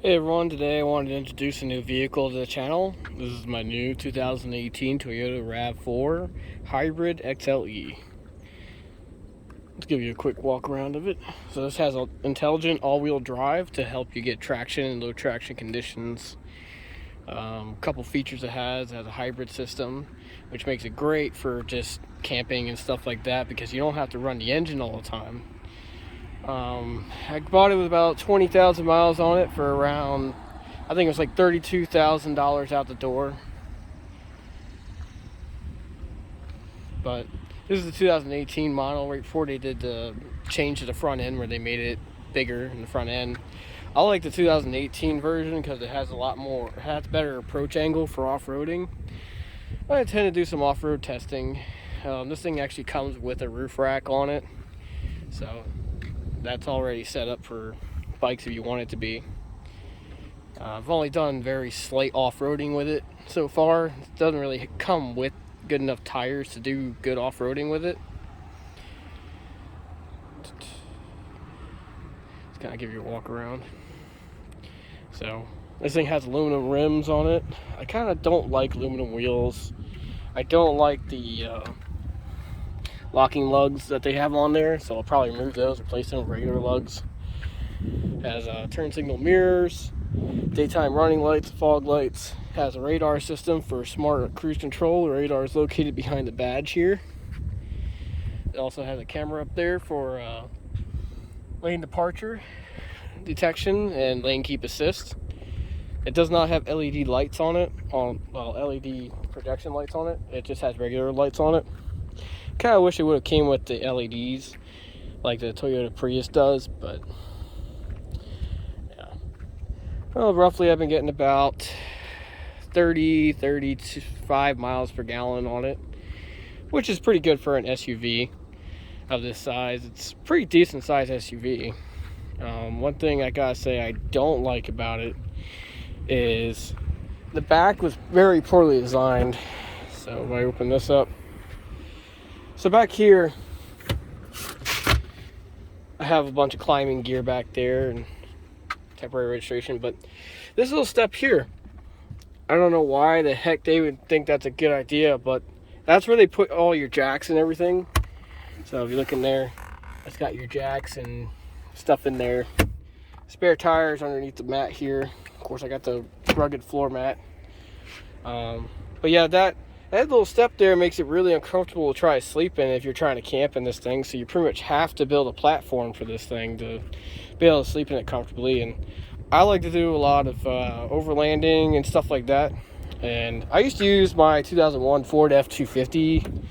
Hey everyone, today I wanted to introduce a new vehicle to the channel. This is my new 2018 Toyota RAV4 Hybrid XLE. Let's give you a quick walk around of it. So this has an intelligent all-wheel drive to help you get traction in low traction conditions. A couple features it has a hybrid system, which makes it great for just camping and stuff like that because you don't have to run the engine all the time. I bought it with about 20,000 miles on it for around, I think it was like $32,000 out the door. But this is the 2018 model. Right before they did the change to the front end where they made it bigger in the front end. I like the 2018 version because it has it has better approach angle for off-roading. I intend to do some off-road testing. This thing actually comes with a roof rack on it, so that's already set up for bikes if you want it to be. I've only done very slight off-roading with it so far. It doesn't really come with good enough tires to do good off-roading with it. Just kind of give you a walk around. So this thing has aluminum rims on it. I kind of don't like aluminum wheels. I don't like the locking lugs that they have on there, so I'll probably remove those, replace them with regular lugs. Has turn signal mirrors, daytime running lights, fog lights. Has a radar system for smart cruise control. The radar is located behind the badge here. It also has a camera up there for lane departure detection and lane keep assist. It does not have LED lights on it, LED projection lights on it. It just has regular lights on it. Kind of wish it would have came with the LEDs like the Toyota Prius does, but yeah. Well, roughly I've been getting about 35 miles per gallon on it, which is pretty good for an SUV of this size. It's a pretty decent size SUV. One thing I gotta say I don't like about it is the back was very poorly designed. So if I open this up, so back here, I have a bunch of climbing gear back there and temporary registration, but this little step here, I don't know why the heck they would think that's a good idea, but that's where they put all your jacks and everything. So if you look in there, it's got your jacks and stuff in there. Spare tires underneath the mat here. Of course, I got the rugged floor mat. But yeah, that little step there makes it really uncomfortable to try to sleep in if you're trying to camp in this thing. So you pretty much have to build a platform for this thing to be able to sleep in it comfortably. And I like to do a lot of overlanding and stuff like that. And I used to use my 2001 Ford F-250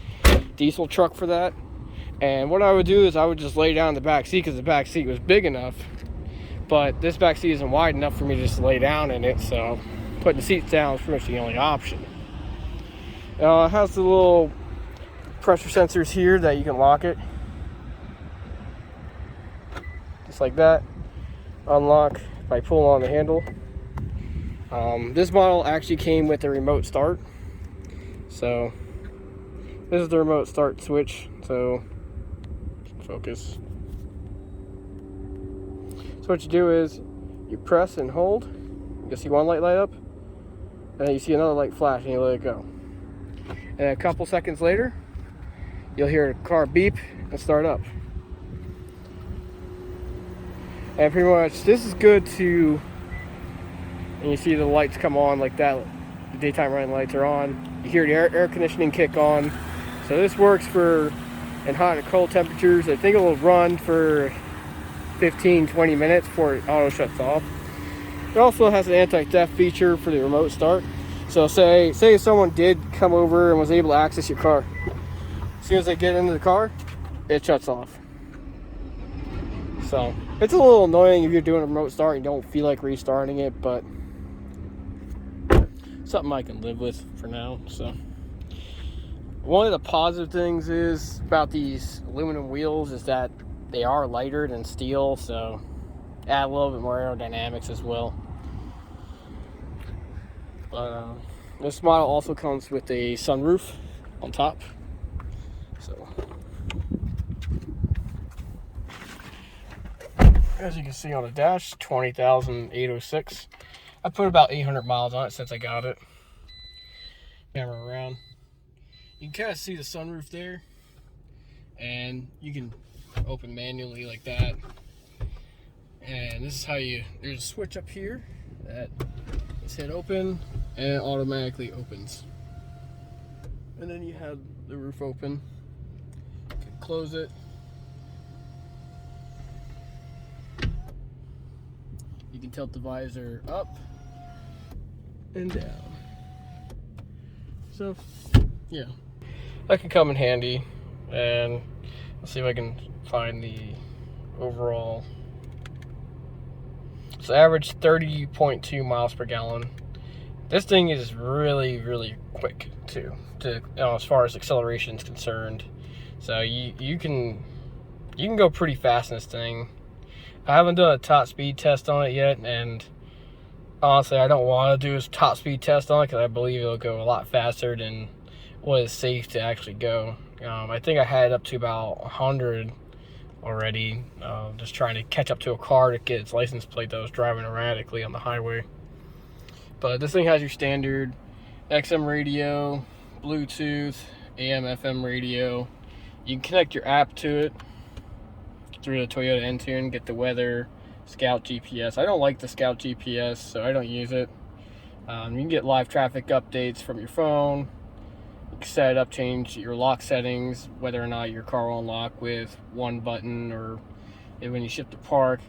diesel truck for that. And what I would do is I would just lay down in the back seat because the back seat was big enough. But this back seat isn't wide enough for me to just lay down in it. So putting the seats down is pretty much the only option. It has the little pressure sensors here that you can lock it. Just like that. Unlock by pulling on the handle. This model actually came with a remote start. So this is the remote start switch. So focus. So what you do is you press and hold. You'll see one light light up. And then you see another light flash and you let it go. And a couple seconds later, you'll hear the car beep and start up. And pretty much this is good to, and you see the lights come on like that, the daytime running lights are on. You hear the air conditioning kick on. So this works for in hot and cold temperatures. I think it will run for 15-20 minutes before it auto shuts off. It also has an anti-theft feature for the remote start. So say if someone did come over and was able to access your car, as soon as they get into the car, it shuts off. So it's a little annoying if you're doing a remote start and you don't feel like restarting it, but something I can live with for now. So one of the positive things is about these aluminum wheels is that they are lighter than steel, so add a little bit more aerodynamics as well. But this model also comes with a sunroof on top. So As you can see on the dash, 20,806. I put about 800 miles on it since I got it. Camera around. You can kind of see the sunroof there, and you can open manually like that. And this is how there's a switch up here that is hit open and it automatically opens. And then you have the roof open. You can close it. You can tilt the visor up and down. So, yeah, that can come in handy. And let's see if I can find the overall. So average 30.2 miles per gallon. This thing is really, really quick too, as far as acceleration is concerned. So you can go pretty fast in this thing. I haven't done a top speed test on it yet, and honestly, I don't want to do a top speed test on it because I believe it'll go a lot faster than what is safe to actually go. I think I had it up to about 100 already, just trying to catch up to a car to get its license plate that was driving erratically on the highway. But this thing has your standard XM radio, Bluetooth, AM, FM radio. You can connect your app to it through the Toyota Entune, get the weather, Scout GPS. I don't like the Scout GPS, so I don't use it. You can get live traffic updates from your phone. You can set it up, change your lock settings, whether or not your car will unlock with one button, or when you shift to park,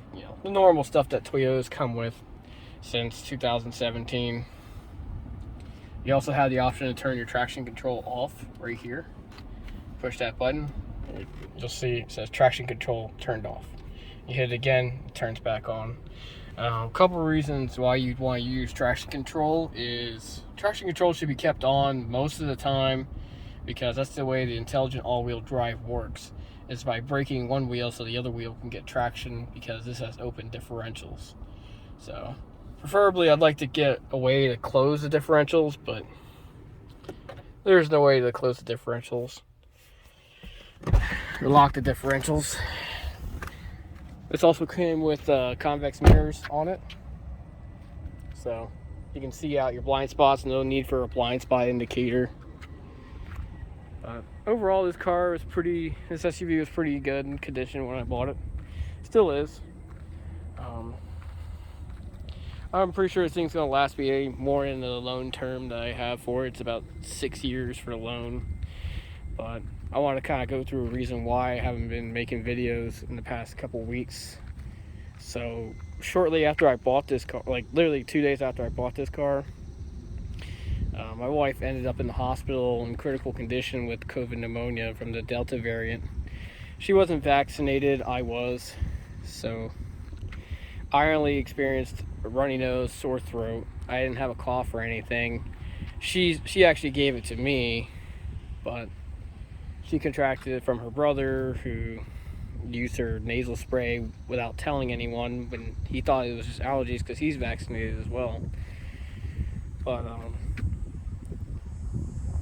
the normal stuff that Toyotas come with since 2017. You also have the option to turn your traction control off right here. Push that button, you'll see it says traction control turned off. You hit it again, it turns back on. A couple of reasons why you'd want to use traction control is traction control should be kept on most of the time, because that's the way the intelligent all-wheel drive works. It's by braking one wheel so the other wheel can get traction, because this has open differentials. So preferably I'd like to get a way to close the differentials, but there's no way to close the differentials or lock the differentials. This also came with convex mirrors on it, so you can see out your blind spots. No need for a blind spot indicator. Overall, this SUV was pretty good in condition when I bought it. Still is. I'm pretty sure this thing's gonna last me more in the loan term that I have for it. It's about 6 years for the loan, but I want to kind of go through a reason why I haven't been making videos in the past couple weeks. So shortly after I bought this car, like literally 2 days after I bought this car, my wife ended up in the hospital in critical condition with COVID pneumonia from the Delta variant. She wasn't vaccinated, I was, so I only experienced a runny nose, sore throat. I didn't have a cough or anything. She actually gave it to me, but she contracted it from her brother, who used her nasal spray without telling anyone when he thought it was just allergies because he's vaccinated as well. But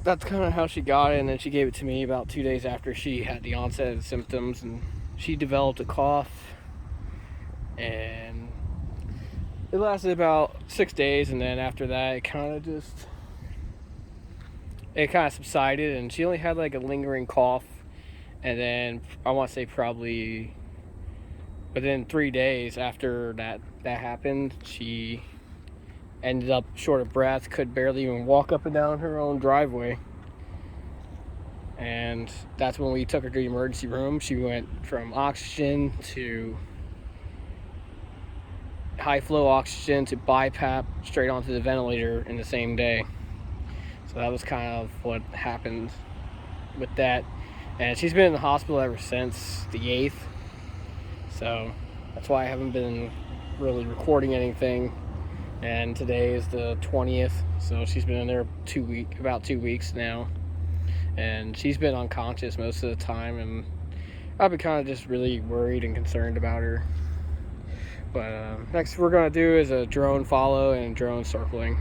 that's kind of how she got it, and then she gave it to me about 2 days after she had the onset of the symptoms, and she developed a cough, and it lasted about 6 days, and then after that it kind of subsided, and she only had like a lingering cough. And then I want to say probably within 3 days after that happened, she ended up short of breath, could barely even walk up and down her own driveway. And that's when we took her to the emergency room. She went from oxygen to high flow oxygen to BiPAP straight onto the ventilator in the same day. So that was kind of what happened with that. And she's been in the hospital ever since the 8th. So that's why I haven't been really recording anything. And today is the 20th. So she's been in there about 2 weeks now. And she's been unconscious most of the time. And I've been kind of just really worried and concerned about her. But next we're going to do is a drone follow and drone circling.